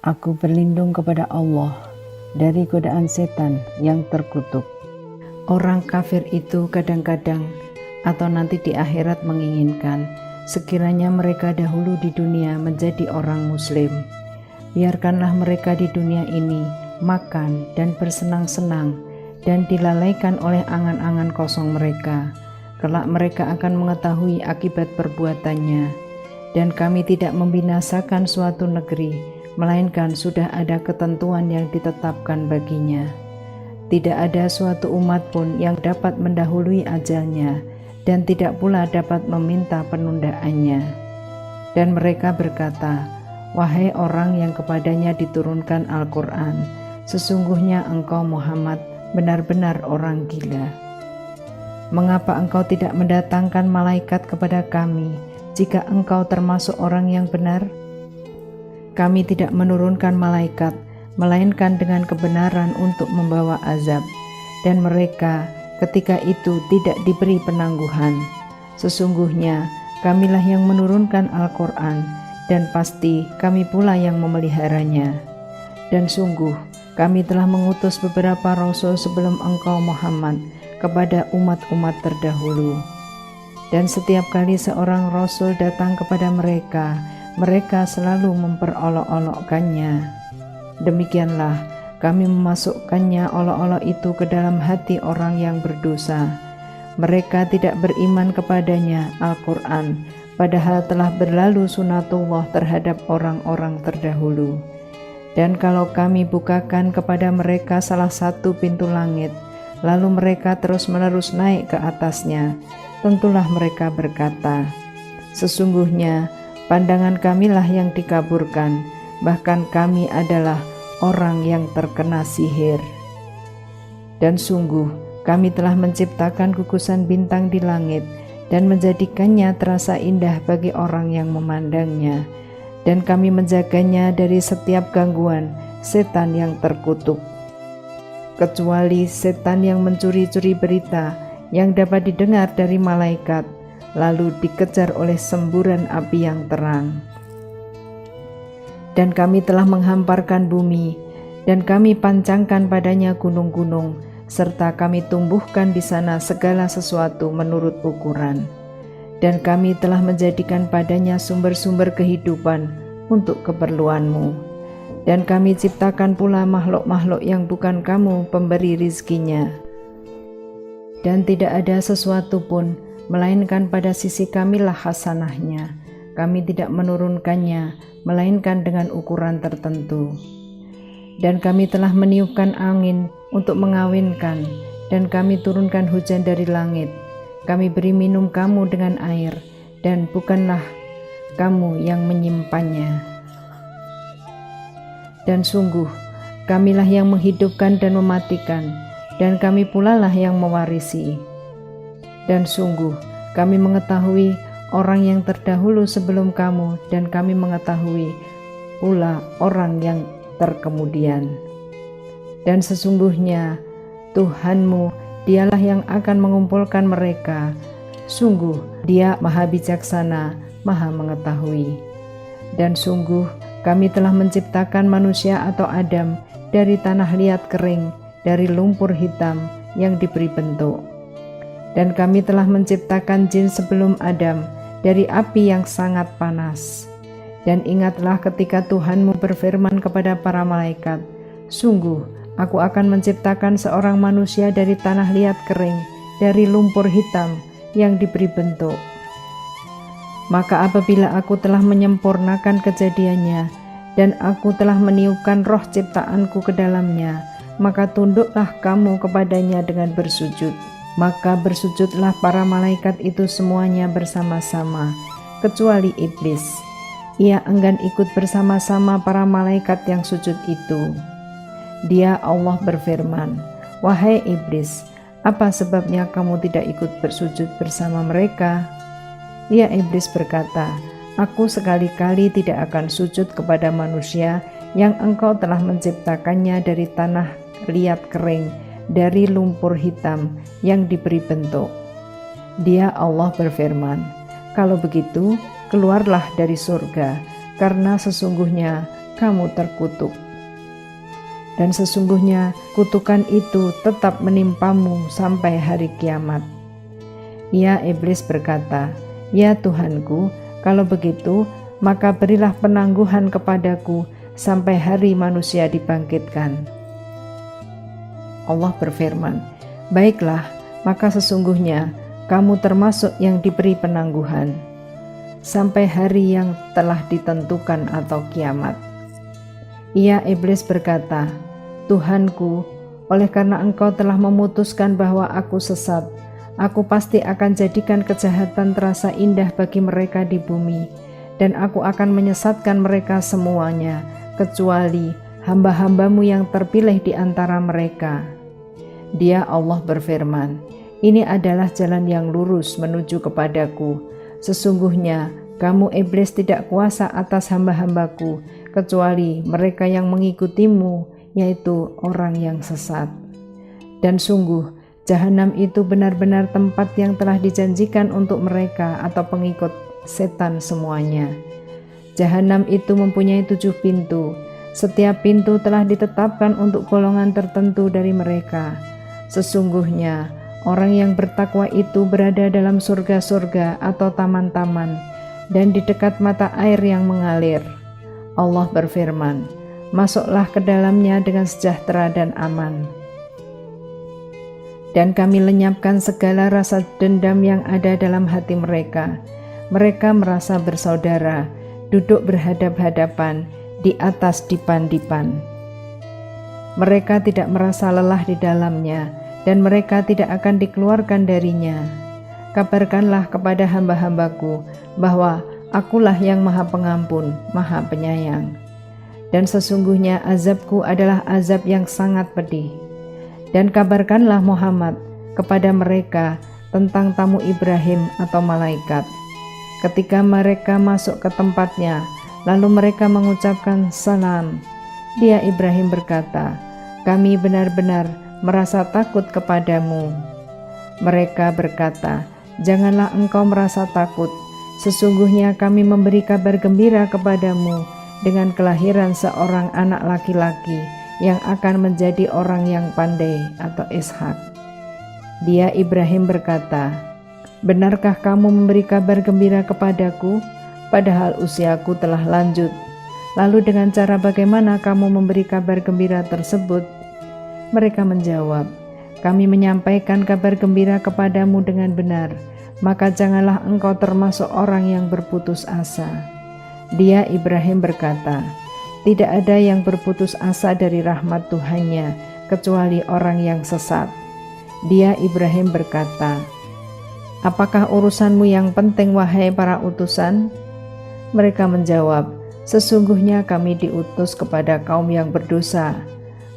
Aku berlindung kepada Allah dari godaan setan yang terkutuk. Orang kafir itu kadang-kadang atau nanti di akhirat menginginkan sekiranya mereka dahulu di dunia menjadi orang muslim. Biarkanlah mereka di dunia ini makan dan bersenang-senang dan dilalaikan oleh angan-angan kosong mereka. Kelak mereka akan mengetahui akibat perbuatannya. Dan kami tidak membinasakan suatu negeri, melainkan sudah ada ketentuan yang ditetapkan baginya. Tidak ada suatu umat pun yang dapat mendahului ajalnya, dan tidak pula dapat meminta penundaannya. Dan mereka berkata, "Wahai orang yang kepadanya diturunkan Al-Quran, sesungguhnya engkau Muhammad benar-benar orang gila. Mengapa engkau tidak mendatangkan malaikat kepada kami, jika engkau termasuk orang yang benar? Kami tidak menurunkan malaikat, melainkan dengan kebenaran untuk membawa azab, dan mereka ketika itu tidak diberi penangguhan. Sesungguhnya kamilah yang menurunkan Al-Quran, dan pasti kami pula yang memeliharanya. Dan sungguh kami telah mengutus beberapa rasul sebelum engkau Muhammad kepada umat-umat terdahulu. Dan setiap kali seorang rasul datang kepada mereka, mereka selalu memperolok-olokkannya. Demikianlah kami memasukkannya olok-olok itu ke dalam hati orang yang berdosa. Mereka tidak beriman kepadanya, Al-Quran, padahal telah berlalu sunatullah terhadap orang-orang terdahulu. Dan kalau kami bukakan kepada mereka salah satu pintu langit, lalu mereka terus-menerus naik ke atasnya, tentulah mereka berkata, "Sesungguhnya pandangan kamilah yang dikaburkan, bahkan kami adalah orang yang terkena sihir." Dan sungguh kami telah menciptakan gugusan bintang di langit dan menjadikannya terasa indah bagi orang yang memandangnya, dan kami menjaganya dari setiap gangguan setan yang terkutuk, kecuali setan yang mencuri-curi berita yang dapat didengar dari malaikat, lalu dikejar oleh semburan api yang terang. Dan kami telah menghamparkan bumi, dan kami pancangkan padanya gunung-gunung, serta kami tumbuhkan di sana segala sesuatu menurut ukuran. Dan kami telah menjadikan padanya sumber-sumber kehidupan untuk keperluanmu. Dan kami ciptakan pula makhluk-makhluk yang bukan kamu pemberi rizkinya. Dan tidak ada sesuatu pun, melainkan pada sisi kamilah hasanahnya. Kami tidak menurunkannya, melainkan dengan ukuran tertentu. Dan kami telah meniupkan angin untuk mengawinkan, dan kami turunkan hujan dari langit. Kami beri minum kamu dengan air, dan bukanlah kamu yang menyimpannya. Dan sungguh, kamilah yang menghidupkan dan mematikan, dan kami pula lah yang mewarisi. Dan sungguh kami mengetahui orang yang terdahulu sebelum kamu, dan kami mengetahui pula orang yang terkemudian. Dan sesungguhnya Tuhanmu, dialah yang akan mengumpulkan mereka. Sungguh Dia maha bijaksana, maha mengetahui. Dan sungguh kami telah menciptakan manusia atau Adam dari tanah liat kering, dari lumpur hitam yang diberi bentuk. Dan kami telah menciptakan jin sebelum Adam dari api yang sangat panas. Dan ingatlah ketika Tuhanmu berfirman kepada para malaikat, "Sungguh, aku akan menciptakan seorang manusia dari tanah liat kering, dari lumpur hitam yang diberi bentuk." Maka apabila aku telah menyempurnakan kejadiannya, dan aku telah meniupkan roh ciptaanku ke dalamnya, maka tunduklah kamu kepadanya dengan bersujud. Maka bersujudlah para malaikat itu semuanya bersama-sama, kecuali iblis. Ia enggan ikut bersama-sama para malaikat yang sujud itu. Dia Allah berfirman, "Wahai iblis, apa sebabnya kamu tidak ikut bersujud bersama mereka?" Ya, iblis berkata, "Aku sekali-kali tidak akan sujud kepada manusia yang engkau telah menciptakannya dari tanah liat kering, dari lumpur hitam yang diberi bentuk." Dia Allah berfirman, "Kalau begitu, keluarlah dari surga, karena sesungguhnya kamu terkutuk. Dan sesungguhnya kutukan itu tetap menimpamu sampai hari kiamat. Ya, iblis berkata, "Ya Tuhanku, kalau begitu, maka berilah penangguhan kepadaku sampai hari manusia dibangkitkan." Allah berfirman, "Baiklah, maka sesungguhnya kamu termasuk yang diberi penangguhan sampai hari yang telah ditentukan atau kiamat." Ia iblis berkata, "Tuhanku, oleh karena engkau telah memutuskan bahwa aku sesat, aku pasti akan jadikan kejahatan terasa indah bagi mereka di bumi, dan aku akan menyesatkan mereka semuanya, kecuali hamba-hambamu yang terpilih di antara mereka." Dia Allah berfirman, "Ini adalah jalan yang lurus menuju kepadaku. Sesungguhnya kamu iblis tidak kuasa atas hamba-hambaku, kecuali mereka yang mengikutimu, yaitu orang yang sesat. Dan sungguh, Jahanam itu benar-benar tempat yang telah dijanjikan untuk mereka atau pengikut setan semuanya. Jahanam itu mempunyai 7 pintu. Setiap pintu telah ditetapkan untuk golongan tertentu dari mereka. Sesungguhnya orang yang bertakwa itu berada dalam surga-surga atau taman-taman dan di dekat mata air yang mengalir. Allah berfirman, "Masuklah ke dalamnya dengan sejahtera dan aman." Dan kami lenyapkan segala rasa dendam yang ada dalam hati mereka. Mereka merasa bersaudara, duduk berhadap-hadapan di atas dipan-dipan. Mereka tidak merasa lelah di dalamnya, dan mereka tidak akan dikeluarkan darinya. Kabarkanlah kepada hamba-hambaku bahwa Akulah yang Maha Pengampun, Maha Penyayang. Dan sesungguhnya azabku adalah azab yang sangat pedih. Dan kabarkanlah Muhammad kepada mereka tentang tamu Ibrahim atau malaikat. Ketika mereka masuk ke tempatnya, lalu mereka mengucapkan salam. Dia Ibrahim berkata, "Kami benar-benar merasa takut kepadamu." Mereka berkata, "Janganlah engkau merasa takut. Sesungguhnya kami memberi kabar gembira kepadamu dengan kelahiran seorang anak laki-laki yang akan menjadi orang yang pandai atau Ishak." Dia Ibrahim berkata, "Benarkah kamu memberi kabar gembira kepadaku, padahal usiaku telah lanjut? Lalu dengan cara bagaimana kamu memberi kabar gembira tersebut?" Mereka menjawab, "Kami menyampaikan kabar gembira kepadamu dengan benar, maka janganlah engkau termasuk orang yang berputus asa." Dia Ibrahim berkata, "Tidak ada yang berputus asa dari rahmat Tuhannya, kecuali orang yang sesat." Dia Ibrahim berkata, "Apakah urusanmu yang penting, wahai para utusan?" Mereka menjawab, "Sesungguhnya kami diutus kepada kaum yang berdosa,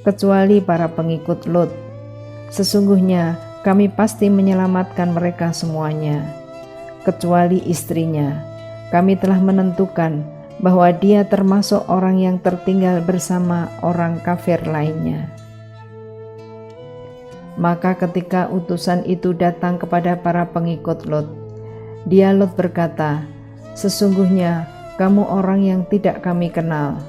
kecuali para pengikut Lot. Sesungguhnya kami pasti menyelamatkan mereka semuanya, kecuali istrinya. Kami telah menentukan bahwa dia termasuk orang yang tertinggal bersama orang kafir lainnya." Maka ketika utusan itu datang kepada para pengikut Lot, dia Lot berkata, "Sesungguhnya kamu orang yang tidak kami kenal."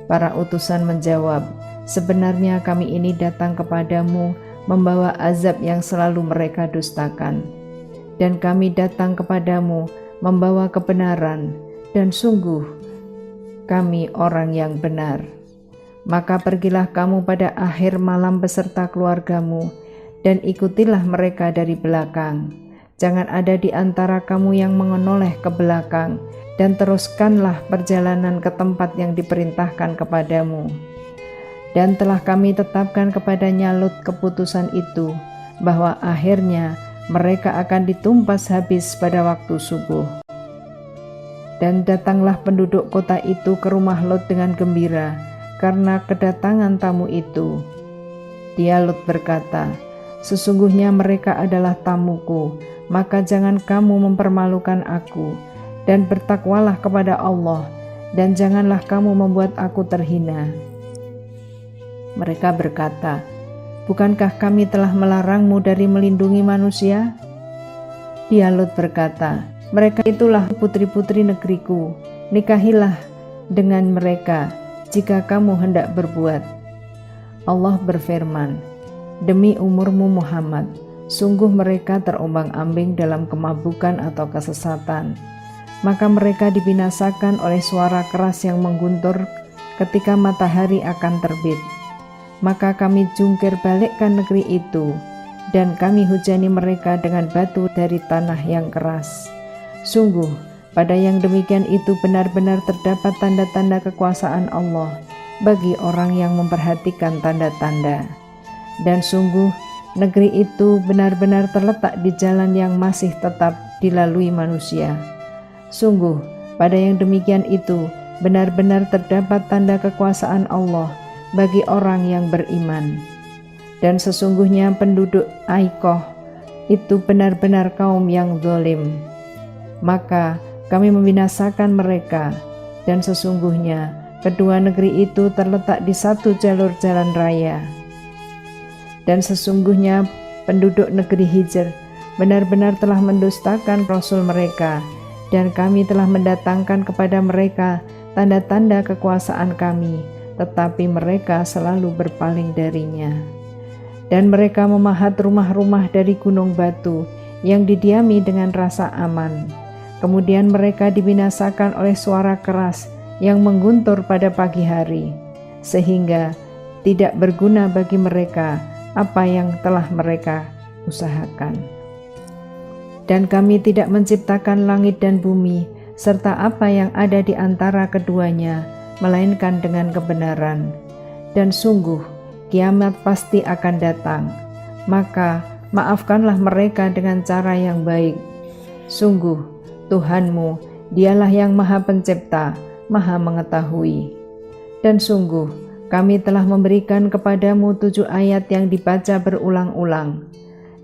Para utusan menjawab, "Sebenarnya kami ini datang kepadamu membawa azab yang selalu mereka dustakan. Dan kami datang kepadamu membawa kebenaran, dan sungguh kami orang yang benar. Maka pergilah kamu pada akhir malam beserta keluargamu, dan ikutilah mereka dari belakang. Jangan ada di antara kamu yang menoleh ke belakang, dan teruskanlah perjalanan ke tempat yang diperintahkan kepadamu." Dan telah kami tetapkan kepadanya Lut keputusan itu, bahwa akhirnya mereka akan ditumpas habis pada waktu subuh. Dan datanglah penduduk kota itu ke rumah Lot dengan gembira karena kedatangan tamu itu. Dia Lot berkata, "Sesungguhnya mereka adalah tamuku, maka jangan kamu mempermalukan aku, dan bertakwalah kepada Allah, dan janganlah kamu membuat aku terhina." Mereka berkata, "Bukankah kami telah melarangmu dari melindungi manusia?" Dia Lot berkata, "Mereka itulah putri-putri negeriku, nikahilah dengan mereka, jika kamu hendak berbuat. Allah berfirman, demi umurmu Muhammad, sungguh mereka terombang-ambing dalam kemabukan atau kesesatan. Maka mereka dibinasakan oleh suara keras yang mengguntur ketika matahari akan terbit. Maka kami jungkir balikkan negeri itu, dan kami hujani mereka dengan batu dari tanah yang keras. Sungguh, pada yang demikian itu benar-benar terdapat tanda-tanda kekuasaan Allah bagi orang yang memperhatikan tanda-tanda. Dan sungguh, negeri itu benar-benar terletak di jalan yang masih tetap dilalui manusia. Sungguh, pada yang demikian itu benar-benar terdapat tanda kekuasaan Allah bagi orang yang beriman. Dan sesungguhnya penduduk Aikoh itu benar-benar kaum yang zalim. Maka kami membinasakan mereka, dan sesungguhnya kedua negeri itu terletak di satu jalur jalan raya. Dan sesungguhnya penduduk negeri Hijr benar-benar telah mendustakan Rasul mereka, dan kami telah mendatangkan kepada mereka tanda-tanda kekuasaan kami, tetapi mereka selalu berpaling darinya. Dan mereka memahat rumah-rumah dari gunung batu yang didiami dengan rasa aman. Kemudian mereka dibinasakan oleh suara keras yang mengguntur pada pagi hari, sehingga tidak berguna bagi mereka apa yang telah mereka usahakan. Dan kami tidak menciptakan langit dan bumi, serta apa yang ada di antara keduanya, melainkan dengan kebenaran. Dan sungguh, kiamat pasti akan datang, maka maafkanlah mereka dengan cara yang baik. Sungguh, Tuhanmu, dialah yang maha pencipta, maha mengetahui. Dan sungguh, kami telah memberikan kepadamu 7 ayat yang dibaca berulang-ulang,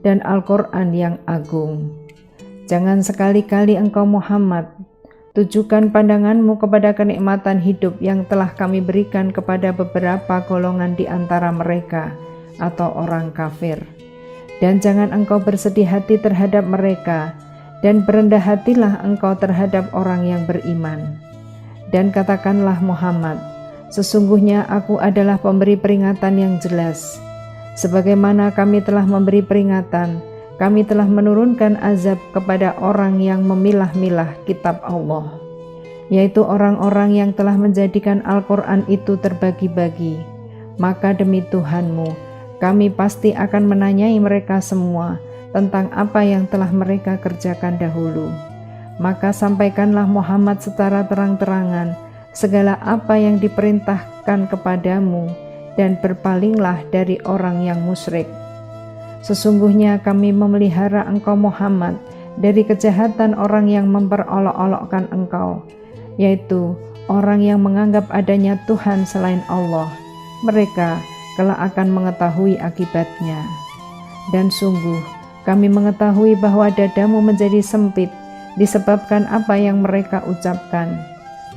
dan Al-Quran yang agung. Jangan sekali-kali engkau Muhammad, tujukan pandanganmu kepada kenikmatan hidup yang telah kami berikan kepada beberapa golongan di antara mereka atau orang kafir. Dan jangan engkau bersedih hati terhadap mereka, dan berendah hatilah engkau terhadap orang yang beriman. Dan katakanlah Muhammad, sesungguhnya aku adalah pemberi peringatan yang jelas. Sebagaimana kami telah memberi peringatan, kami telah menurunkan azab kepada orang yang memilah-milah kitab Allah, yaitu orang-orang yang telah menjadikan Al-Quran itu terbagi-bagi. Maka demi Tuhanmu, kami pasti akan menanyai mereka semua tentang apa yang telah mereka kerjakan dahulu. Maka sampaikanlah Muhammad secara terang-terangan segala apa yang diperintahkan kepadamu, dan berpalinglah dari orang yang musyrik. Sesungguhnya kami memelihara engkau Muhammad dari kejahatan orang yang memperolok-olokkan engkau, yaitu orang yang menganggap adanya Tuhan selain Allah. Mereka kelak akan mengetahui akibatnya. Dan sungguh, kami mengetahui bahwa dadamu menjadi sempit disebabkan apa yang mereka ucapkan.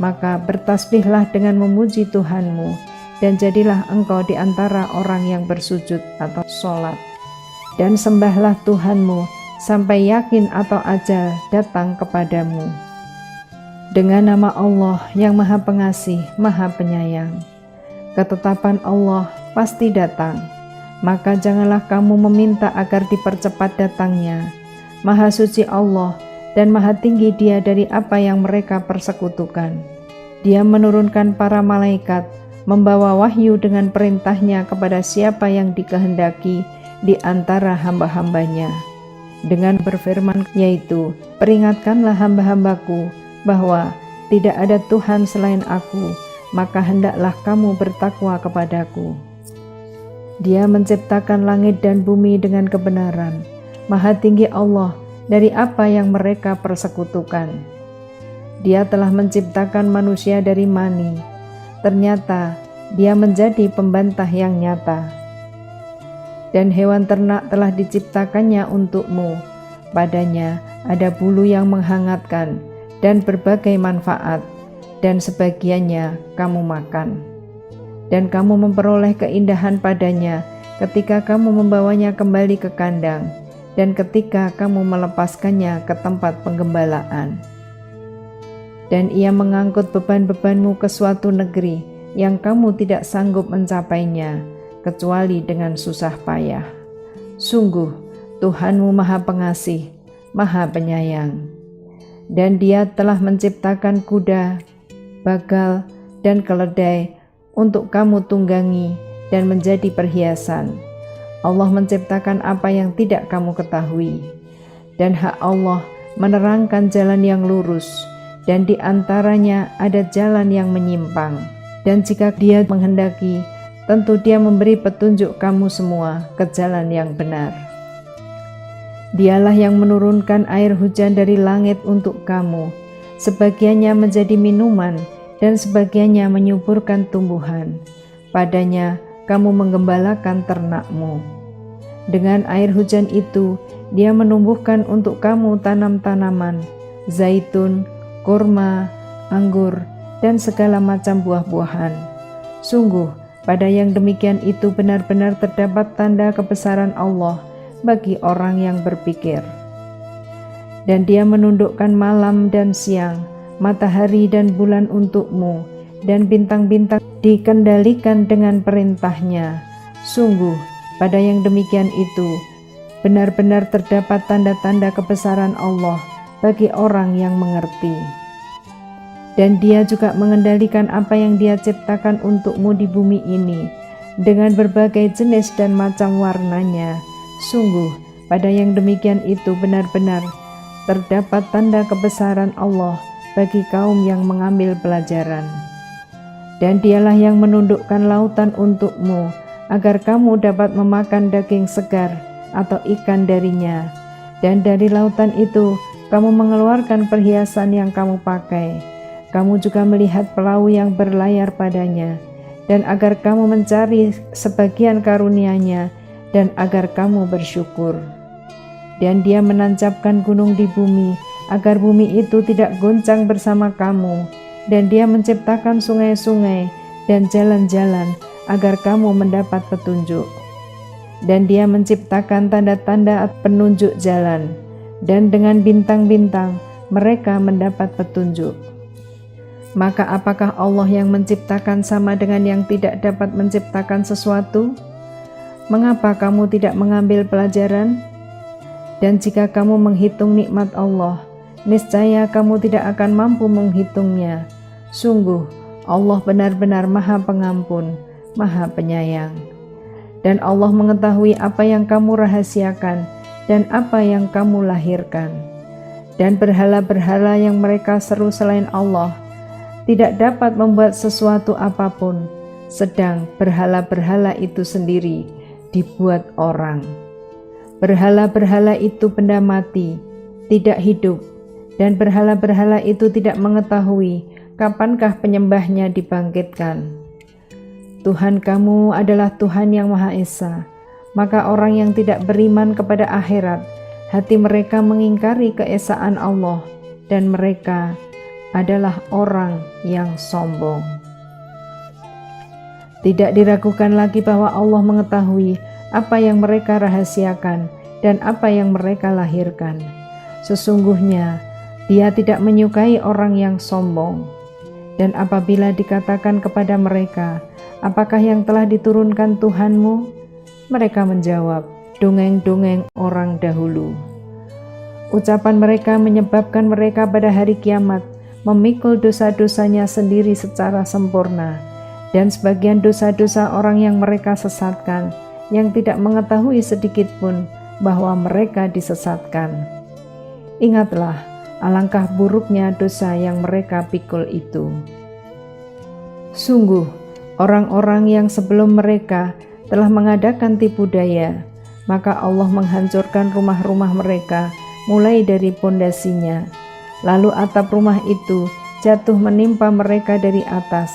Maka bertasbihlah dengan memuji Tuhanmu, dan jadilah engkau di antara orang yang bersujud atau sholat. Dan sembahlah Tuhanmu sampai yakin atau ajal datang kepadamu. Dengan nama Allah yang Maha Pengasih, Maha Penyayang. Ketetapan Allah pasti datang, maka janganlah kamu meminta agar dipercepat datangnya. Maha suci Allah dan maha tinggi Dia dari apa yang mereka persekutukan. Dia menurunkan para malaikat, membawa wahyu dengan perintahnya kepada siapa yang dikehendaki di antara hamba-hambanya, dengan berfirman, yaitu, peringatkanlah hamba-hambaku bahwa tidak ada Tuhan selain aku, maka hendaklah kamu bertakwa kepadaku. Dia menciptakan langit dan bumi dengan kebenaran. Maha tinggi Allah dari apa yang mereka persekutukan. Dia telah menciptakan manusia dari mani. Ternyata dia menjadi pembantah yang nyata. Dan hewan ternak telah diciptakannya untukmu. Padanya ada bulu yang menghangatkan dan berbagai manfaat, dan sebagiannya kamu makan. Dan kamu memperoleh keindahan padanya ketika kamu membawanya kembali ke kandang, dan ketika kamu melepaskannya ke tempat penggembalaan. Dan ia mengangkut beban-bebanmu ke suatu negeri, yang kamu tidak sanggup mencapainya kecuali dengan susah payah. Sungguh Tuhanmu Maha Pengasih, Maha Penyayang. Dan Dia telah menciptakan kuda, bagal, dan keledai untuk kamu tunggangi dan menjadi perhiasan. Allah menciptakan apa yang tidak kamu ketahui, dan hak Allah menerangkan jalan yang lurus, dan di antaranya ada jalan yang menyimpang. Dan jika Dia menghendaki, tentu Dia memberi petunjuk kamu semua ke jalan yang benar. Dialah yang menurunkan air hujan dari langit untuk kamu, sebagiannya menjadi minuman dan sebagiannya menyuburkan tumbuhan. Padanya kamu menggembalakan ternakmu. Dengan air hujan itu, Dia menumbuhkan untuk kamu tanam-tanaman, zaitun, kurma, anggur, dan segala macam buah-buahan. Sungguh, pada yang demikian itu benar-benar terdapat tanda kebesaran Allah bagi orang yang berpikir. Dan Dia menundukkan malam dan siang, matahari dan bulan untukmu, dan bintang-bintang dikendalikan dengan perintahnya. Sungguh, pada yang demikian itu benar-benar terdapat tanda-tanda kebesaran Allah bagi orang yang mengerti. Dan Dia juga mengendalikan apa yang Dia ciptakan untukmu di bumi ini dengan berbagai jenis dan macam warnanya. Sungguh, pada yang demikian itu benar-benar terdapat tanda kebesaran Allah bagi kaum yang mengambil pelajaran. Dan Dialah yang menundukkan lautan untukmu agar kamu dapat memakan daging segar atau ikan darinya. Dan dari lautan itu kamu mengeluarkan perhiasan yang kamu pakai. Kamu juga melihat perahu yang berlayar padanya, dan agar kamu mencari sebagian karunia-Nya, dan agar kamu bersyukur. Dan Dia menancapkan gunung di bumi, agar bumi itu tidak goncang bersama kamu, dan Dia menciptakan sungai-sungai dan jalan-jalan, agar kamu mendapat petunjuk. Dan Dia menciptakan tanda-tanda penunjuk jalan, dan dengan bintang-bintang mereka mendapat petunjuk. Maka apakah Allah yang menciptakan sama dengan yang tidak dapat menciptakan sesuatu? Mengapa kamu tidak mengambil pelajaran? Dan jika kamu menghitung nikmat Allah, niscaya kamu tidak akan mampu menghitungnya. Sungguh, Allah benar-benar Maha Pengampun, Maha Penyayang. Dan Allah mengetahui apa yang kamu rahasiakan dan apa yang kamu lahirkan. Dan berhala-berhala yang mereka seru selain Allah tidak dapat membuat sesuatu apapun, sedang berhala-berhala itu sendiri dibuat orang. Berhala-berhala itu benda mati, tidak hidup, dan berhala-berhala itu tidak mengetahui kapankah penyembahnya dibangkitkan. Tuhan kamu adalah Tuhan yang Maha Esa, maka orang yang tidak beriman kepada akhirat, hati mereka mengingkari keesaan Allah, dan mereka adalah orang yang sombong. Tidak diragukan lagi bahwa Allah mengetahui apa yang mereka rahasiakan dan apa yang mereka lahirkan. Sesungguhnya Dia tidak menyukai orang yang sombong. Dan apabila dikatakan kepada mereka, apakah yang telah diturunkan Tuhanmu? Mereka menjawab, dongeng-dongeng orang dahulu. Ucapan mereka menyebabkan mereka pada hari kiamat memikul dosa-dosanya sendiri secara sempurna, dan sebagian dosa-dosa orang yang mereka sesatkan, yang tidak mengetahui sedikit pun bahwa mereka disesatkan. Ingatlah, alangkah buruknya dosa yang mereka pikul itu. Sungguh, orang-orang yang sebelum mereka telah mengadakan tipu daya, maka Allah menghancurkan rumah-rumah mereka mulai dari pondasinya. Lalu atap rumah itu jatuh menimpa mereka dari atas,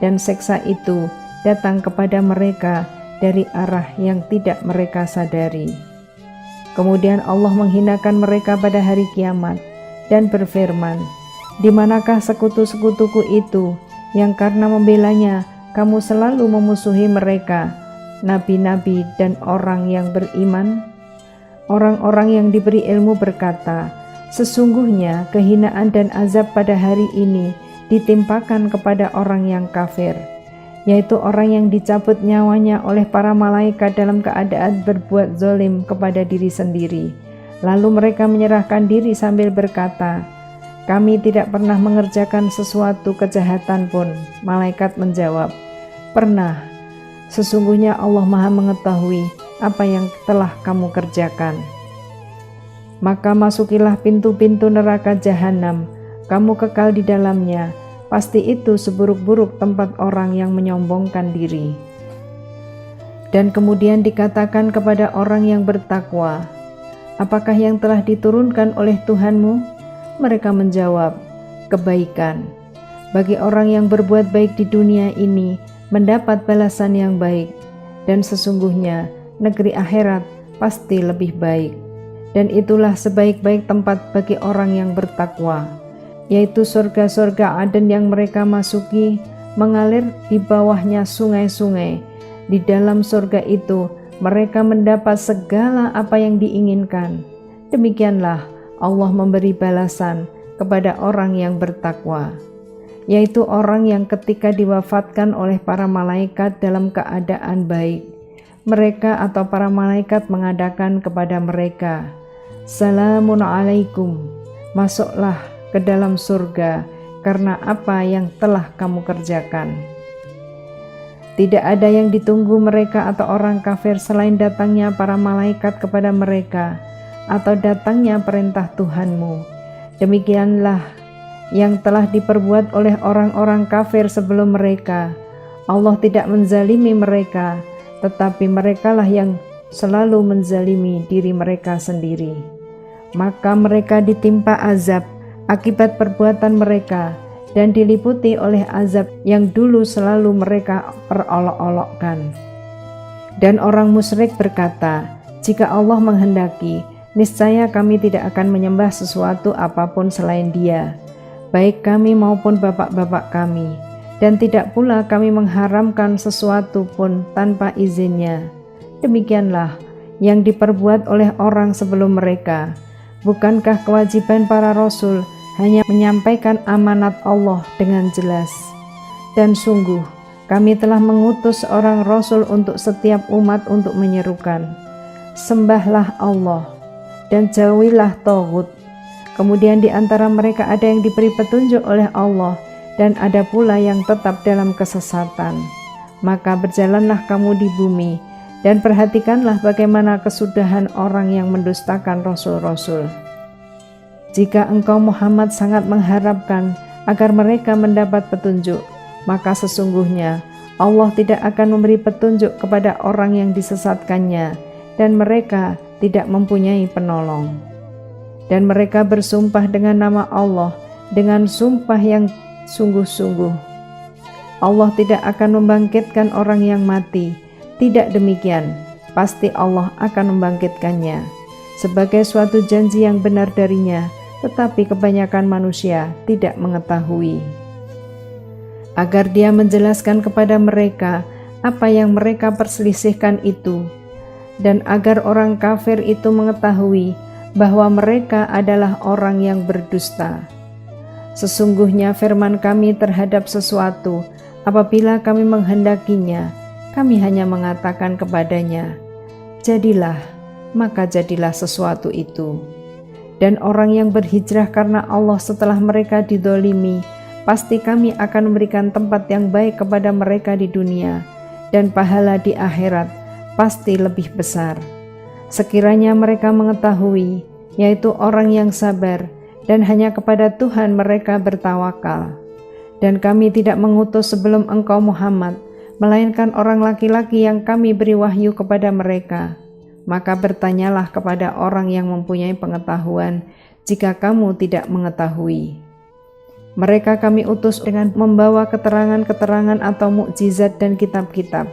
dan seksa itu datang kepada mereka dari arah yang tidak mereka sadari. Kemudian Allah menghinakan mereka pada hari kiamat dan berfirman, "Di manakah sekutu-sekutuku itu yang karena membelanya kamu selalu memusuhi mereka, nabi-nabi dan orang yang beriman?" Orang-orang yang diberi ilmu berkata, "Sesungguhnya kehinaan dan azab pada hari ini ditimpakan kepada orang yang kafir, yaitu orang yang dicabut nyawanya oleh para malaikat dalam keadaan berbuat zalim kepada diri sendiri. Lalu mereka menyerahkan diri sambil berkata, "Kami tidak pernah mengerjakan sesuatu kejahatan pun." Malaikat menjawab, "Pernah. Sesungguhnya Allah Maha mengetahui apa yang telah kamu kerjakan." Maka masukilah pintu-pintu neraka jahanam, kamu kekal di dalamnya. Pasti itu seburuk-buruk tempat orang yang menyombongkan diri. Dan kemudian dikatakan kepada orang yang bertakwa, "Apakah yang telah diturunkan oleh Tuhanmu?" Mereka menjawab, "Kebaikan." Bagi orang yang berbuat baik di dunia ini mendapat balasan yang baik, dan sesungguhnya negeri akhirat pasti lebih baik. Dan itulah sebaik-baik tempat bagi orang yang bertakwa, yaitu surga-surga Aden yang mereka masuki, mengalir di bawahnya sungai-sungai. Di dalam surga itu mereka mendapat segala apa yang diinginkan. Demikianlah Allah memberi balasan kepada orang yang bertakwa, yaitu orang yang ketika diwafatkan oleh para malaikat dalam keadaan baik, mereka atau para malaikat mengadakan kepada mereka, "Salamun alaikum, masuklah ke dalam surga karena apa yang telah kamu kerjakan." Tidak ada yang ditunggu mereka atau orang kafir selain datangnya para malaikat kepada mereka atau datangnya perintah Tuhanmu. Demikianlah yang telah diperbuat oleh orang-orang kafir sebelum mereka. Allah tidak menzalimi mereka, tetapi merekalah yang selalu menzalimi diri mereka sendiri. Maka mereka ditimpa azab akibat perbuatan mereka dan diliputi oleh azab yang dulu selalu mereka perolok-olokkan. Dan orang musyrik berkata, "Jika Allah menghendaki, niscaya kami tidak akan menyembah sesuatu apapun selain Dia, baik kami maupun bapak-bapak kami, dan tidak pula kami mengharamkan sesuatu pun tanpa izinnya." Demikianlah yang diperbuat oleh orang sebelum mereka. Bukankah kewajiban para rasul hanya menyampaikan amanat Allah dengan jelas? Dan sungguh kami telah mengutus seorang rasul untuk setiap umat untuk menyerukan, "Sembahlah Allah dan jauhilah taghut." Kemudian di antara mereka ada yang diberi petunjuk oleh Allah dan ada pula yang tetap dalam kesesatan. Maka berjalanlah kamu di bumi dan perhatikanlah bagaimana kesudahan orang yang mendustakan rasul-rasul. Jika engkau Muhammad sangat mengharapkan agar mereka mendapat petunjuk, maka sesungguhnya Allah tidak akan memberi petunjuk kepada orang yang disesatkannya, dan mereka tidak mempunyai penolong. Dan mereka bersumpah dengan nama Allah dengan sumpah yang sungguh-sungguh, Allah tidak akan membangkitkan orang yang mati. Tidak demikian, pasti Allah akan membangkitkannya sebagai suatu janji yang benar darinya, tetapi kebanyakan manusia tidak mengetahui. Agar Dia menjelaskan kepada mereka apa yang mereka perselisihkan itu, dan agar orang kafir itu mengetahui bahwa mereka adalah orang yang berdusta. Sesungguhnya firman kami terhadap sesuatu, apabila kami menghendakinya, kami hanya mengatakan kepadanya, "Jadilah," maka jadilah sesuatu itu. Dan orang yang berhijrah karena Allah setelah mereka didolimi, pasti kami akan memberikan tempat yang baik kepada mereka di dunia, dan pahala di akhirat pasti lebih besar. Sekiranya mereka mengetahui, yaitu orang yang sabar, dan hanya kepada Tuhan mereka bertawakal. Dan kami tidak mengutus sebelum engkau Muhammad, melainkan orang laki-laki yang kami beri wahyu kepada mereka. Maka bertanyalah kepada orang yang mempunyai pengetahuan jika kamu tidak mengetahui. Mereka kami utus dengan membawa keterangan-keterangan atau mukjizat dan kitab-kitab.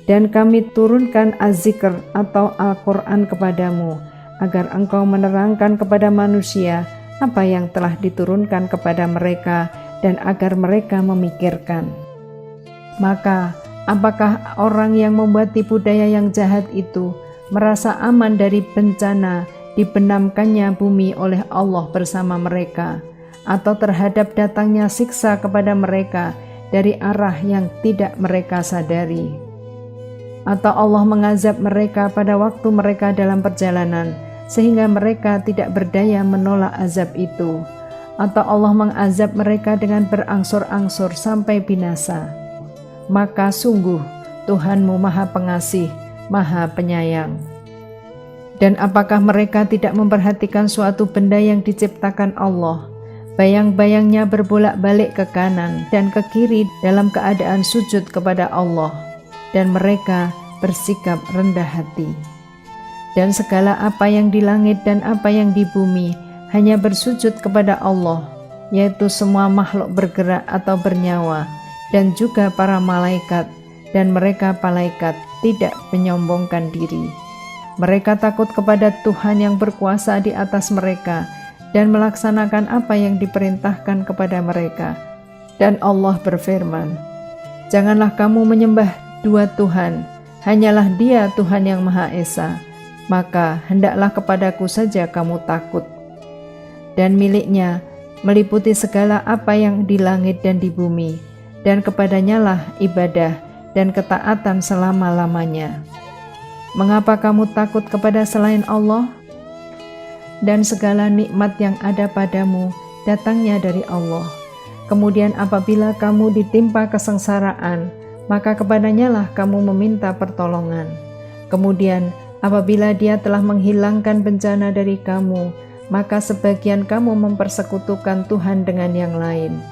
Dan kami turunkan Az-Zikr atau Al-Quran kepadamu, agar engkau menerangkan kepada manusia apa yang telah diturunkan kepada mereka, dan agar mereka memikirkan. Maka, apakah orang yang membuat tipu daya yang jahat itu merasa aman dari bencana dibenamkannya bumi oleh Allah bersama mereka, atau terhadap datangnya siksa kepada mereka dari arah yang tidak mereka sadari. Atau Allah mengazab mereka pada waktu mereka dalam perjalanan, sehingga mereka tidak berdaya menolak azab itu. Atau Allah mengazab mereka dengan berangsur-angsur sampai binasa. Maka sungguh Tuhanmu Maha Pengasih, Maha Penyayang. Dan apakah mereka tidak memperhatikan suatu benda yang diciptakan Allah? Bayang-bayangnya berbolak-balik ke kanan dan ke kiri dalam keadaan sujud kepada Allah, dan mereka bersikap rendah hati. Dan segala apa yang di langit dan apa yang di bumi hanya bersujud kepada Allah, yaitu semua makhluk bergerak atau bernyawa, dan juga para malaikat, dan mereka malaikat tidak menyombongkan diri. Mereka takut kepada Tuhan yang berkuasa di atas mereka, dan melaksanakan apa yang diperintahkan kepada mereka. Dan Allah berfirman, "Janganlah kamu menyembah dua Tuhan, hanyalah Dia Tuhan yang Maha Esa, maka hendaklah kepadaku saja kamu takut." Dan miliknya meliputi segala apa yang di langit dan di bumi, dan kepadanyalah ibadah dan ketaatan selama-lamanya. Mengapa kamu takut kepada selain Allah? Dan segala nikmat yang ada padamu datangnya dari Allah. Kemudian apabila kamu ditimpa kesengsaraan, maka kepadanyalah kamu meminta pertolongan. Kemudian apabila Dia telah menghilangkan bencana dari kamu, maka sebagian kamu mempersekutukan Tuhan dengan yang lain.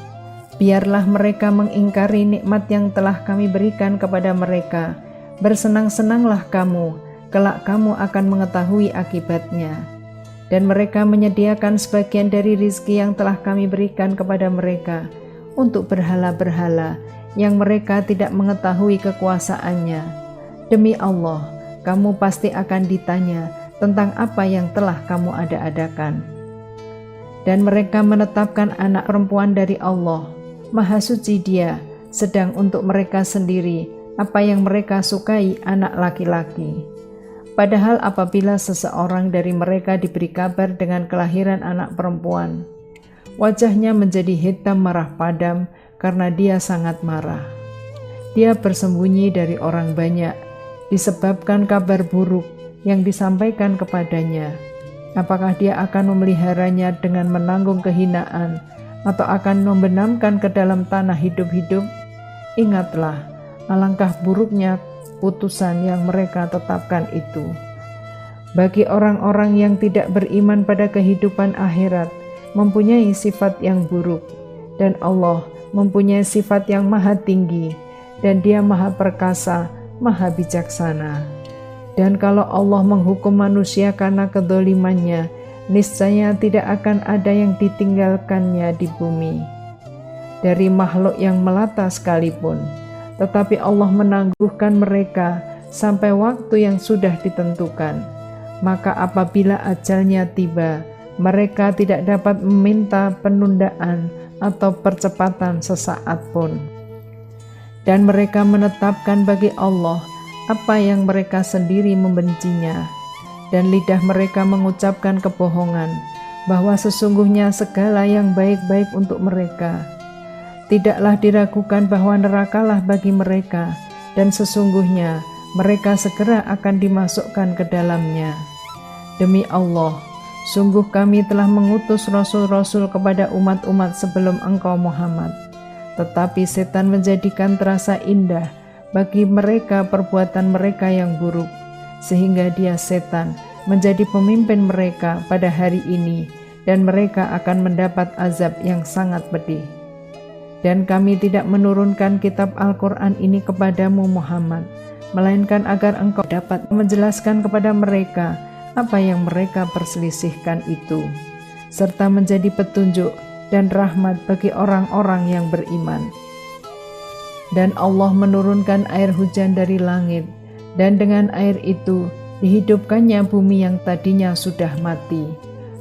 Biarlah mereka mengingkari nikmat yang telah kami berikan kepada mereka. Bersenang-senanglah kamu, kelak kamu akan mengetahui akibatnya. Dan mereka menyediakan sebagian dari rizki yang telah kami berikan kepada mereka untuk berhala-berhala yang mereka tidak mengetahui kekuasaannya. Demi Allah, kamu pasti akan ditanya tentang apa yang telah kamu ada-adakan. Dan mereka menetapkan anak perempuan dari Allah, Maha Suci Dia, sedang untuk mereka sendiri apa yang mereka sukai anak laki-laki. Padahal apabila seseorang dari mereka diberi kabar dengan kelahiran anak perempuan, wajahnya menjadi hitam marah padam karena dia sangat marah. Dia bersembunyi dari orang banyak disebabkan kabar buruk yang disampaikan kepadanya. Apakah dia akan memeliharanya dengan menanggung kehinaan atau akan membenamkan ke dalam tanah hidup-hidup? Ingatlah, alangkah buruknya putusan yang mereka tetapkan itu. Bagi orang-orang yang tidak beriman pada kehidupan akhirat, mempunyai sifat yang buruk, dan Allah mempunyai sifat yang maha tinggi, dan Dia maha perkasa, maha bijaksana. Dan kalau Allah menghukum manusia karena kedolimannya, niscaya tidak akan ada yang ditinggalkannya di bumi, dari makhluk yang melata sekalipun. Tetapi Allah menangguhkan mereka sampai waktu yang sudah ditentukan. Maka apabila ajalnya tiba, mereka tidak dapat meminta penundaan atau percepatan sesaat pun. Dan mereka menetapkan bagi Allah apa yang mereka sendiri membencinya. Dan lidah mereka mengucapkan kebohongan, bahwa sesungguhnya segala yang baik-baik untuk mereka. Tidaklah diragukan bahwa nerakalah bagi mereka, dan sesungguhnya mereka segera akan dimasukkan ke dalamnya. Demi Allah, sungguh kami telah mengutus rasul-rasul kepada umat-umat sebelum engkau Muhammad. Tetapi setan menjadikan terasa indah bagi mereka perbuatan mereka yang buruk, sehingga dia setan menjadi pemimpin mereka pada hari ini, dan mereka akan mendapat azab yang sangat pedih. Dan kami tidak menurunkan kitab Al-Quran ini kepadamu Muhammad, melainkan agar engkau dapat menjelaskan kepada mereka apa yang mereka perselisihkan itu, serta menjadi petunjuk dan rahmat bagi orang-orang yang beriman. Dan Allah menurunkan air hujan dari langit, dan dengan air itu dihidupkannya bumi yang tadinya sudah mati.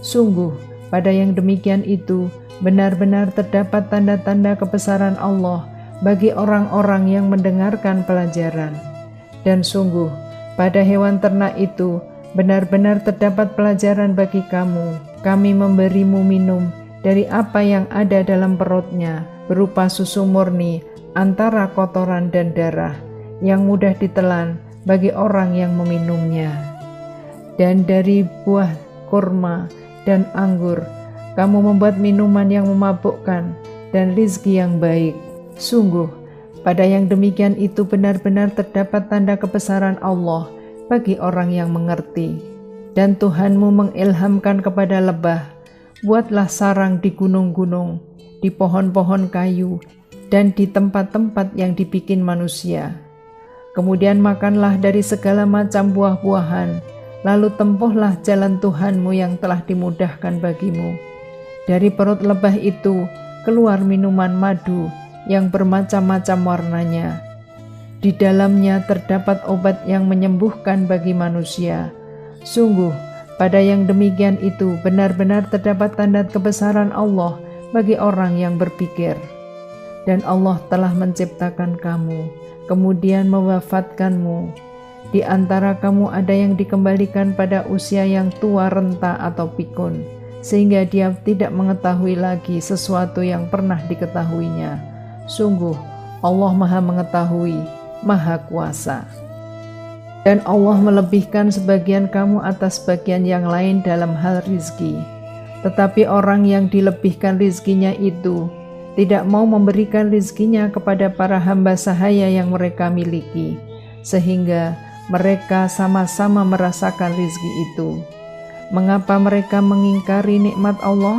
Sungguh, pada yang demikian itu, benar-benar terdapat tanda-tanda kebesaran Allah bagi orang-orang yang mendengarkan pelajaran. Dan sungguh, pada hewan ternak itu benar-benar terdapat pelajaran bagi kamu. Kami memberimu minum dari apa yang ada dalam perutnya, berupa susu murni antara kotoran dan darah, yang mudah ditelan bagi orang yang meminumnya. Dan dari buah kurma dan anggur, kamu membuat minuman yang memabukkan dan rizki yang baik. Sungguh, pada yang demikian itu benar-benar terdapat tanda kebesaran Allah bagi orang yang mengerti. Dan Tuhanmu mengilhamkan kepada lebah, buatlah sarang di gunung-gunung, di pohon-pohon kayu, dan di tempat-tempat yang dibikin manusia. Kemudian makanlah dari segala macam buah-buahan, lalu tempuhlah jalan Tuhanmu yang telah dimudahkan bagimu. Dari perut lebah itu keluar minuman madu yang bermacam-macam warnanya. Di dalamnya terdapat obat yang menyembuhkan bagi manusia. Sungguh, pada yang demikian itu benar-benar terdapat tanda kebesaran Allah bagi orang yang berpikir. Dan Allah telah menciptakan kamu, kemudian mewafatkanmu. Di antara kamu ada yang dikembalikan pada usia yang tua renta atau pikun, sehingga dia tidak mengetahui lagi sesuatu yang pernah diketahuinya. Sungguh, Allah Maha Mengetahui, Maha Kuasa. Dan Allah melebihkan sebagian kamu atas bagian yang lain dalam hal rizki. Tetapi orang yang dilebihkan rizkinya itu tidak mau memberikan rizkinya kepada para hamba sahaya yang mereka miliki, sehingga mereka sama-sama merasakan rizki itu. Mengapa mereka mengingkari nikmat Allah?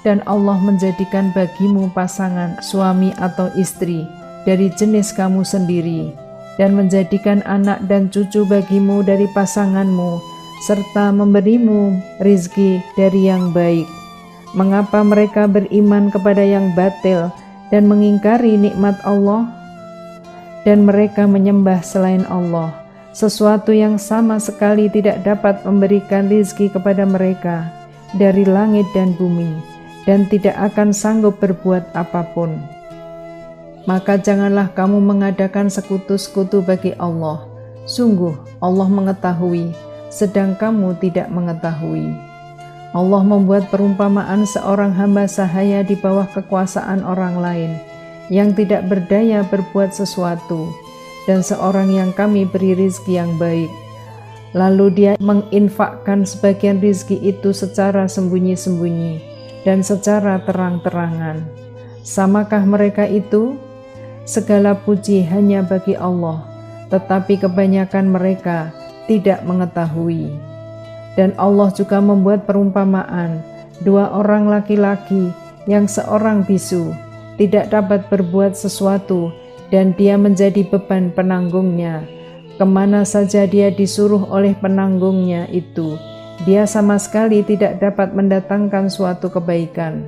Dan Allah menjadikan bagimu pasangan suami atau istri dari jenis kamu sendiri, dan menjadikan anak dan cucu bagimu dari pasanganmu, serta memberimu rizki dari yang baik. Mengapa mereka beriman kepada yang batil dan mengingkari nikmat Allah? Dan mereka menyembah selain Allah, sesuatu yang sama sekali tidak dapat memberikan rizki kepada mereka dari langit dan bumi, dan tidak akan sanggup berbuat apapun. Maka janganlah kamu mengadakan sekutu-sekutu bagi Allah. Sungguh Allah mengetahui, sedang kamu tidak mengetahui. Allah membuat perumpamaan seorang hamba sahaya di bawah kekuasaan orang lain, yang tidak berdaya berbuat sesuatu, dan seorang yang kami beri rizki yang baik. Lalu dia menginfakkan sebagian rizki itu secara sembunyi-sembunyi dan secara terang-terangan. Samakah mereka itu? Segala puji hanya bagi Allah, tetapi kebanyakan mereka tidak mengetahui. Dan Allah juga membuat perumpamaan, dua orang laki-laki yang seorang bisu tidak dapat berbuat sesuatu, dan dia menjadi beban penanggungnya. Kemana saja dia disuruh oleh penanggungnya itu, dia sama sekali tidak dapat mendatangkan suatu kebaikan.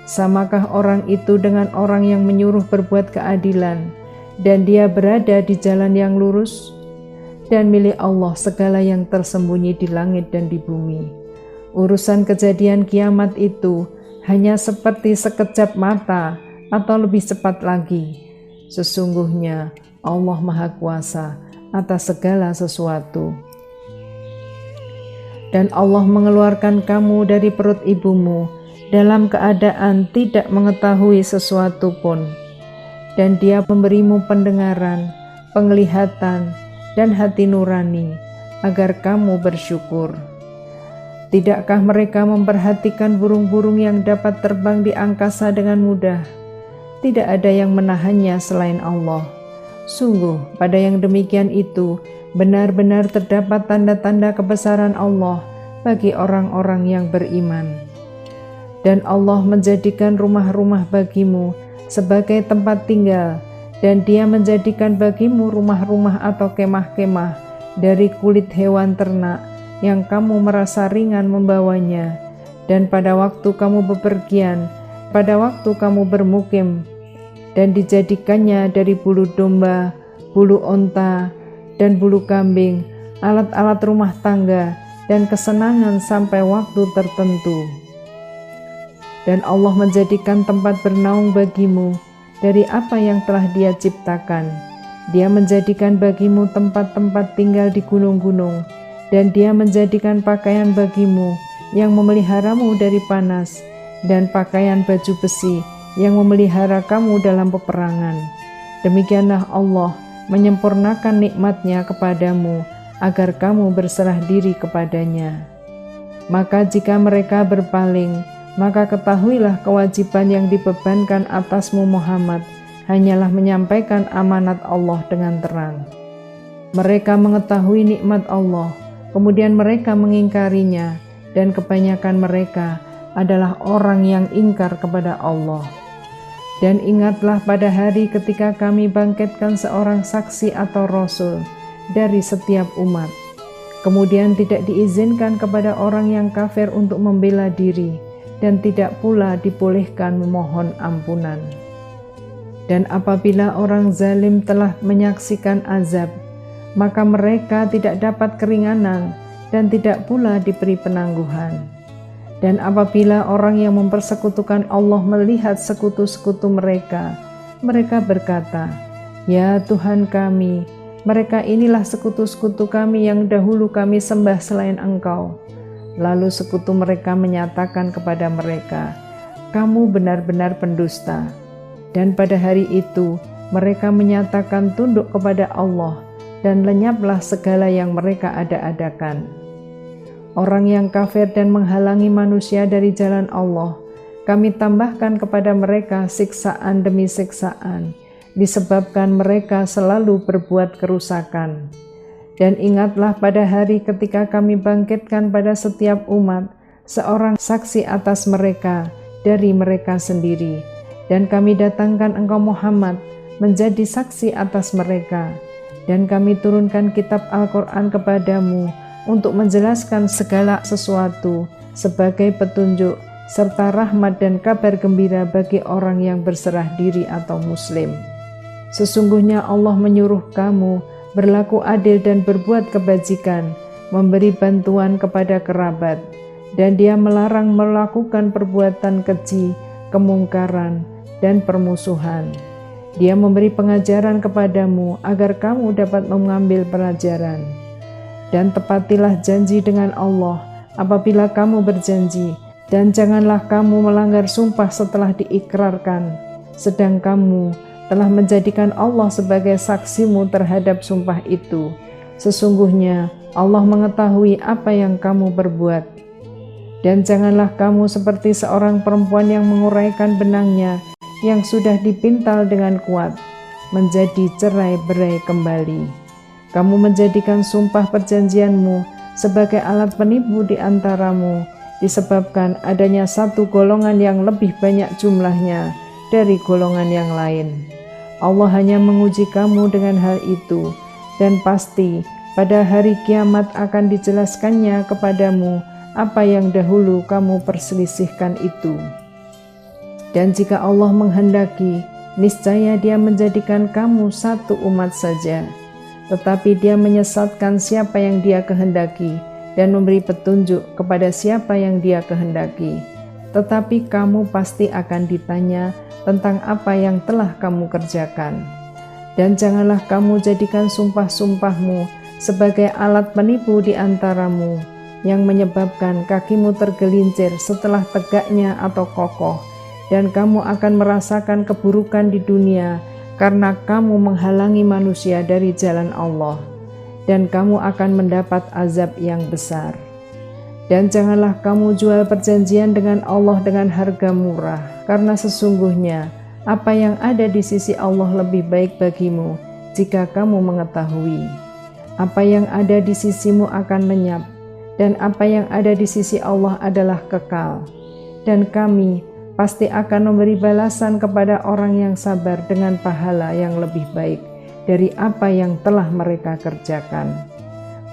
Samakah orang itu dengan orang yang menyuruh berbuat keadilan, dan dia berada di jalan yang lurus? Dan milik Allah segala yang tersembunyi di langit dan di bumi. Urusan kejadian kiamat itu hanya seperti sekejap mata atau lebih cepat lagi. Sesungguhnya Allah Maha Kuasa atas segala sesuatu. Dan Allah mengeluarkan kamu dari perut ibumu dalam keadaan tidak mengetahui sesuatu pun, dan dia memberimu pendengaran, penglihatan, dan hati nurani, agar kamu bersyukur. Tidakkah mereka memperhatikan burung-burung yang dapat terbang di angkasa dengan mudah? Tidak ada yang menahannya selain Allah. Sungguh, pada yang demikian itu, benar-benar terdapat tanda-tanda kebesaran Allah bagi orang-orang yang beriman. Dan Allah menjadikan rumah-rumah bagimu sebagai tempat tinggal, dan Dia menjadikan bagimu rumah-rumah atau kemah-kemah dari kulit hewan ternak yang kamu merasa ringan membawanya. Dan pada waktu kamu bepergian, pada waktu kamu bermukim, dan dijadikannya dari bulu domba, bulu onta, dan bulu kambing, alat-alat rumah tangga, dan kesenangan sampai waktu tertentu. Dan Allah menjadikan tempat bernaung bagimu dari apa yang telah Dia ciptakan. Dia menjadikan bagimu tempat-tempat tinggal di gunung-gunung, dan Dia menjadikan pakaian bagimu yang memeliharamu dari panas, dan pakaian baju besi yang memelihara kamu dalam peperangan. Demikianlah Allah menyempurnakan nikmat-Nya kepadamu agar kamu berserah diri kepadanya. Maka jika mereka berpaling, maka ketahuilah kewajiban yang dibebankan atasmu Muhammad hanyalah menyampaikan amanat Allah dengan terang. Mereka mengetahui nikmat Allah, kemudian mereka mengingkarinya, dan kebanyakan mereka adalah orang yang ingkar kepada Allah. Dan ingatlah pada hari ketika kami bangkitkan seorang saksi atau rasul dari setiap umat. Kemudian tidak diizinkan kepada orang yang kafir untuk membela diri, dan tidak pula dibolehkan memohon ampunan. Dan apabila orang zalim telah menyaksikan azab, maka mereka tidak dapat keringanan dan tidak pula diberi penangguhan. Dan apabila orang yang mempersekutukan Allah melihat sekutu-sekutu mereka, mereka berkata, "Ya Tuhan kami, mereka inilah sekutu-sekutu kami yang dahulu kami sembah selain Engkau." Lalu sekutu mereka menyatakan kepada mereka, "Kamu benar-benar pendusta." Dan pada hari itu mereka menyatakan tunduk kepada Allah, dan lenyaplah segala yang mereka ada-adakan. Orang yang kafir dan menghalangi manusia dari jalan Allah, kami tambahkan kepada mereka siksaan demi siksaan, disebabkan mereka selalu berbuat kerusakan. Dan ingatlah pada hari ketika kami bangkitkan pada setiap umat seorang saksi atas mereka dari mereka sendiri, dan kami datangkan engkau Muhammad menjadi saksi atas mereka, dan kami turunkan kitab Al-Quran kepadamu untuk menjelaskan segala sesuatu sebagai petunjuk serta rahmat dan kabar gembira bagi orang yang berserah diri atau muslim. Sesungguhnya Allah menyuruh kamu berlaku adil dan berbuat kebajikan, memberi bantuan kepada kerabat, dan Dia melarang melakukan perbuatan keji, kemungkaran, dan permusuhan. Dia memberi pengajaran kepadamu agar kamu dapat mengambil pelajaran. Dan tepatilah janji dengan Allah apabila kamu berjanji, dan janganlah kamu melanggar sumpah setelah diikrarkan, sedang kamu telah menjadikan Allah sebagai saksimu terhadap sumpah itu. Sesungguhnya Allah mengetahui apa yang kamu perbuat. Dan janganlah kamu seperti seorang perempuan yang menguraikan benangnya yang sudah dipintal dengan kuat, menjadi cerai-berai kembali. Kamu menjadikan sumpah perjanjianmu sebagai alat penipu di antaramu, disebabkan adanya satu golongan yang lebih banyak jumlahnya dari golongan yang lain. Allah hanya menguji kamu dengan hal itu, dan pasti pada hari kiamat akan dijelaskannya kepadamu apa yang dahulu kamu perselisihkan itu. Dan jika Allah menghendaki, niscaya Dia menjadikan kamu satu umat saja. Tetapi Dia menyesatkan siapa yang Dia kehendaki dan memberi petunjuk kepada siapa yang Dia kehendaki. Tetapi kamu pasti akan ditanya tentang apa yang telah kamu kerjakan. Dan janganlah kamu jadikan sumpah-sumpahmu sebagai alat penipu di antaramu, yang menyebabkan kakimu tergelincir setelah tegaknya atau kokoh, dan kamu akan merasakan keburukan di dunia karena kamu menghalangi manusia dari jalan Allah, dan kamu akan mendapat azab yang besar. Dan janganlah kamu jual perjanjian dengan Allah dengan harga murah, karena sesungguhnya apa yang ada di sisi Allah lebih baik bagimu jika kamu mengetahui. Apa yang ada di sisimu akan lenyap, dan apa yang ada di sisi Allah adalah kekal. Dan kami pasti akan memberi balasan kepada orang yang sabar dengan pahala yang lebih baik dari apa yang telah mereka kerjakan.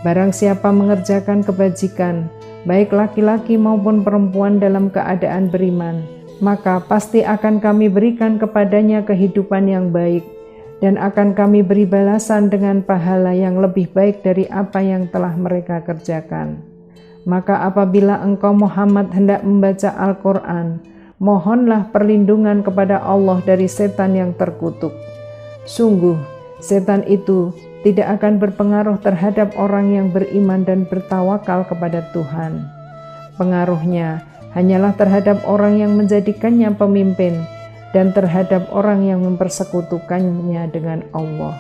Barang siapa mengerjakan kebajikan, baik laki-laki maupun perempuan dalam keadaan beriman, maka pasti akan kami berikan kepadanya kehidupan yang baik, dan akan kami beri balasan dengan pahala yang lebih baik dari apa yang telah mereka kerjakan. Maka apabila engkau Muhammad hendak membaca Al-Quran, mohonlah perlindungan kepada Allah dari setan yang terkutuk. Sungguh, setan itu tidak akan berpengaruh terhadap orang yang beriman dan bertawakal kepada Tuhan. Pengaruhnya hanyalah terhadap orang yang menjadikannya pemimpin, dan terhadap orang yang mempersekutukannya dengan Allah.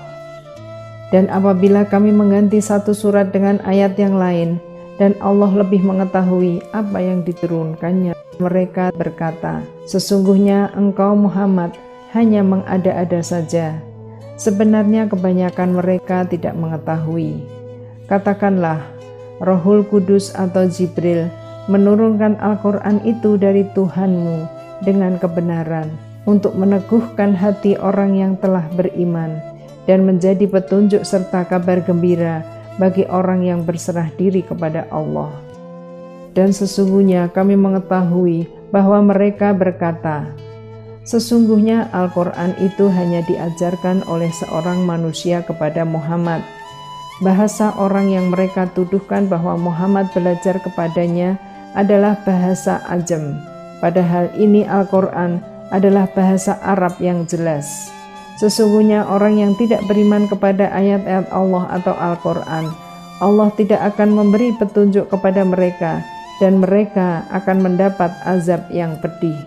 Dan apabila kami mengganti satu surat dengan ayat yang lain, dan Allah lebih mengetahui apa yang diturunkannya, mereka berkata, sesungguhnya engkau Muhammad hanya mengada-ada saja. Sebenarnya kebanyakan mereka tidak mengetahui. Katakanlah, Rohul Kudus atau Jibril menurunkan Al-Quran itu dari Tuhanmu dengan kebenaran, untuk meneguhkan hati orang yang telah beriman, dan menjadi petunjuk serta kabar gembira bagi orang yang berserah diri kepada Allah. Dan sesungguhnya kami mengetahui bahwa mereka berkata, sesungguhnya Al-Quran itu hanya diajarkan oleh seorang manusia kepada Muhammad. Bahasa orang yang mereka tuduhkan bahwa Muhammad belajar kepadanya adalah bahasa Ajam. Padahal ini Al-Quran adalah bahasa Arab yang jelas. Sesungguhnya orang yang tidak beriman kepada ayat-ayat Allah atau Al-Quran, Allah tidak akan memberi petunjuk kepada mereka, dan mereka akan mendapat azab yang pedih.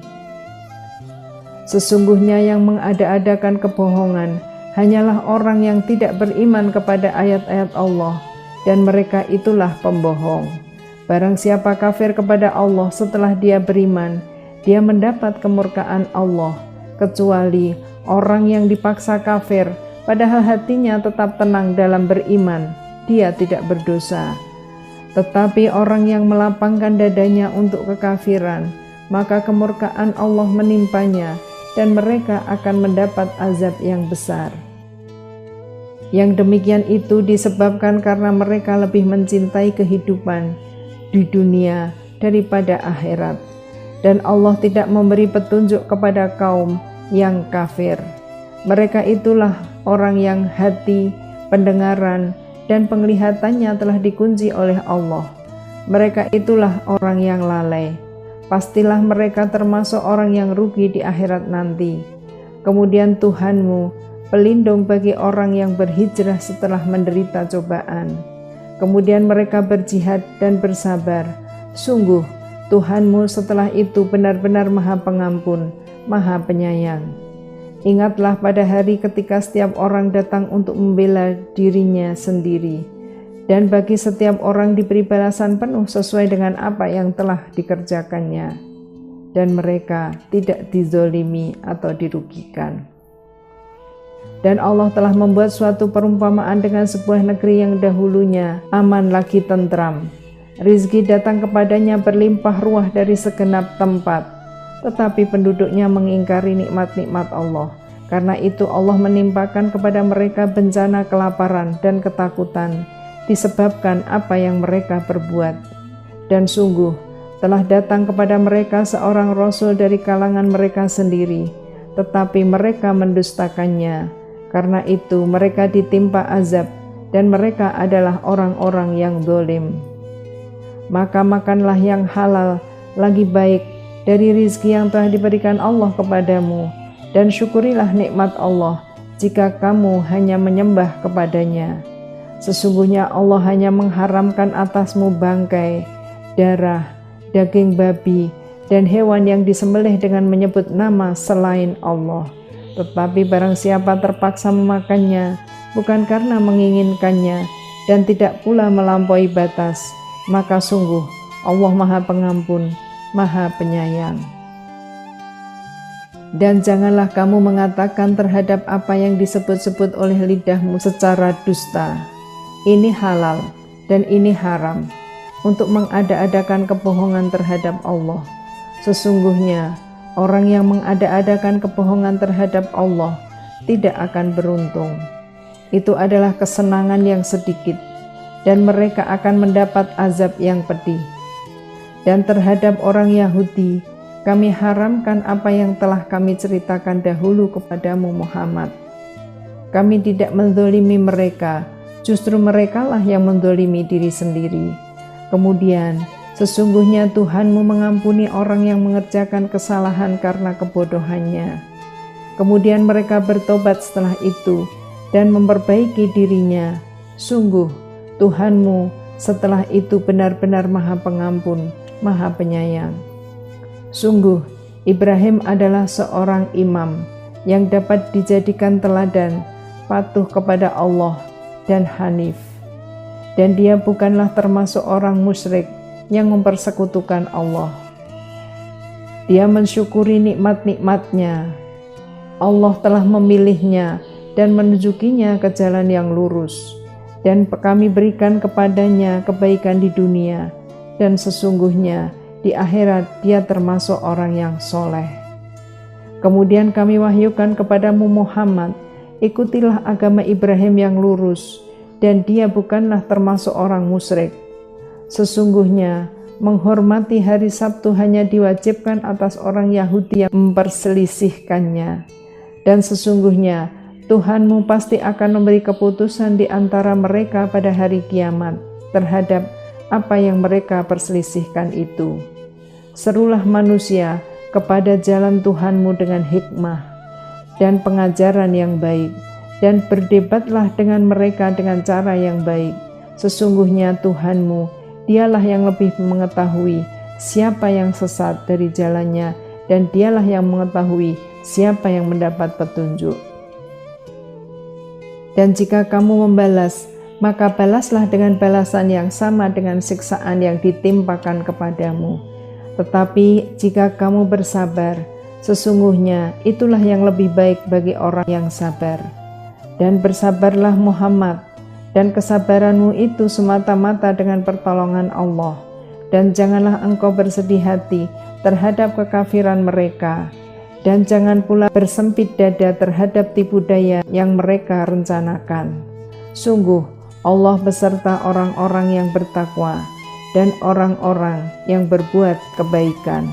Sesungguhnya yang mengada-adakan kebohongan hanyalah orang yang tidak beriman kepada ayat-ayat Allah, dan mereka itulah pembohong. Barang siapa kafir kepada Allah setelah dia beriman, dia mendapat kemurkaan Allah, kecuali orang yang dipaksa kafir, padahal hatinya tetap tenang dalam beriman, dia tidak berdosa. Tetapi orang yang melapangkan dadanya untuk kekafiran, maka kemurkaan Allah menimpanya, dan mereka akan mendapat azab yang besar. Yang demikian itu disebabkan karena mereka lebih mencintai kehidupan di dunia daripada akhirat, dan Allah tidak memberi petunjuk kepada kaum yang kafir. Mereka itulah orang yang hati, pendengaran, dan penglihatannya telah dikunci oleh Allah. Mereka itulah orang yang lalai. Pastilah mereka termasuk orang yang rugi di akhirat nanti. Kemudian Tuhanmu, pelindung bagi orang yang berhijrah setelah menderita cobaan. Kemudian mereka berjihad dan bersabar. Sungguh, Tuhanmu setelah itu benar-benar Maha Pengampun, Maha Penyayang. Ingatlah pada hari ketika setiap orang datang untuk membela dirinya sendiri, dan bagi setiap orang diberi balasan penuh sesuai dengan apa yang telah dikerjakannya, dan mereka tidak dizolimi atau dirugikan. Dan Allah telah membuat suatu perumpamaan dengan sebuah negeri yang dahulunya aman lagi tentram. Rizki datang kepadanya berlimpah ruah dari segenap tempat, tetapi penduduknya mengingkari nikmat-nikmat Allah. Karena itu Allah menimpakan kepada mereka bencana kelaparan dan ketakutan disebabkan apa yang mereka perbuat. Dan sungguh telah datang kepada mereka seorang rasul dari kalangan mereka sendiri, tetapi mereka mendustakannya. Karena itu mereka ditimpa azab, dan mereka adalah orang-orang yang zalim. Maka makanlah yang halal lagi baik dari rizki yang telah diberikan Allah kepadamu, dan syukurilah nikmat Allah jika kamu hanya menyembah kepadanya. Sesungguhnya Allah hanya mengharamkan atasmu bangkai, darah, daging babi, dan hewan yang disembelih dengan menyebut nama selain Allah. Tetapi barang siapa terpaksa memakannya, bukan karena menginginkannya, dan tidak pula melampaui batas, maka sungguh Allah Maha Pengampun, Maha Penyayang. Dan janganlah kamu mengatakan terhadap apa yang disebut-sebut oleh lidahmu secara dusta, ini halal dan ini haram, untuk mengada-adakan kebohongan terhadap Allah. Sesungguhnya orang yang mengada-adakan kebohongan terhadap Allah tidak akan beruntung. Itu adalah kesenangan yang sedikit, dan mereka akan mendapat azab yang pedih. Dan terhadap orang Yahudi, kami haramkan apa yang telah kami ceritakan dahulu kepadamu Muhammad. Kami tidak menzolimi mereka, justru merekalah yang menzolimi diri sendiri. Kemudian, sesungguhnya Tuhanmu mengampuni orang yang mengerjakan kesalahan karena kebodohannya. Kemudian mereka bertobat setelah itu dan memperbaiki dirinya. Sungguh, Tuhanmu setelah itu benar-benar Maha Pengampun, Maha Penyayang. Sungguh, Ibrahim adalah seorang imam yang dapat dijadikan teladan, patuh kepada Allah dan hanif. Dan dia bukanlah termasuk orang musyrik yang mempersekutukan Allah. Dia mensyukuri nikmat-nikmatnya. Allah telah memilihnya dan menunjukinya ke jalan yang lurus. Dan kami berikan kepadanya kebaikan di dunia, dan sesungguhnya di akhirat dia termasuk orang yang soleh. Kemudian kami wahyukan kepadamu Muhammad, ikutilah agama Ibrahim yang lurus, dan dia bukanlah termasuk orang musyrik. Sesungguhnya menghormati hari Sabtu hanya diwajibkan atas orang Yahudi yang memperselisihkannya. Dan sesungguhnya Tuhanmu pasti akan memberi keputusan di antara mereka pada hari kiamat terhadap apa yang mereka perselisihkan itu. Serulah manusia kepada jalan Tuhanmu dengan hikmah dan pengajaran yang baik, dan berdebatlah dengan mereka dengan cara yang baik. Sesungguhnya Tuhanmu, dialah yang lebih mengetahui siapa yang sesat dari jalannya, dan dialah yang mengetahui siapa yang mendapat petunjuk. Dan jika kamu membalas, maka balaslah dengan balasan yang sama dengan siksaan yang ditimpakan kepadamu. Tetapi jika kamu bersabar, sesungguhnya itulah yang lebih baik bagi orang yang sabar. Dan bersabarlah Muhammad, dan kesabaranmu itu semata-mata dengan pertolongan Allah. Dan janganlah engkau bersedih hati terhadap kekafiran mereka, dan jangan pula bersempit dada terhadap tipu daya yang mereka rencanakan. Sungguh, Allah beserta orang-orang yang bertakwa dan orang-orang yang berbuat kebaikan.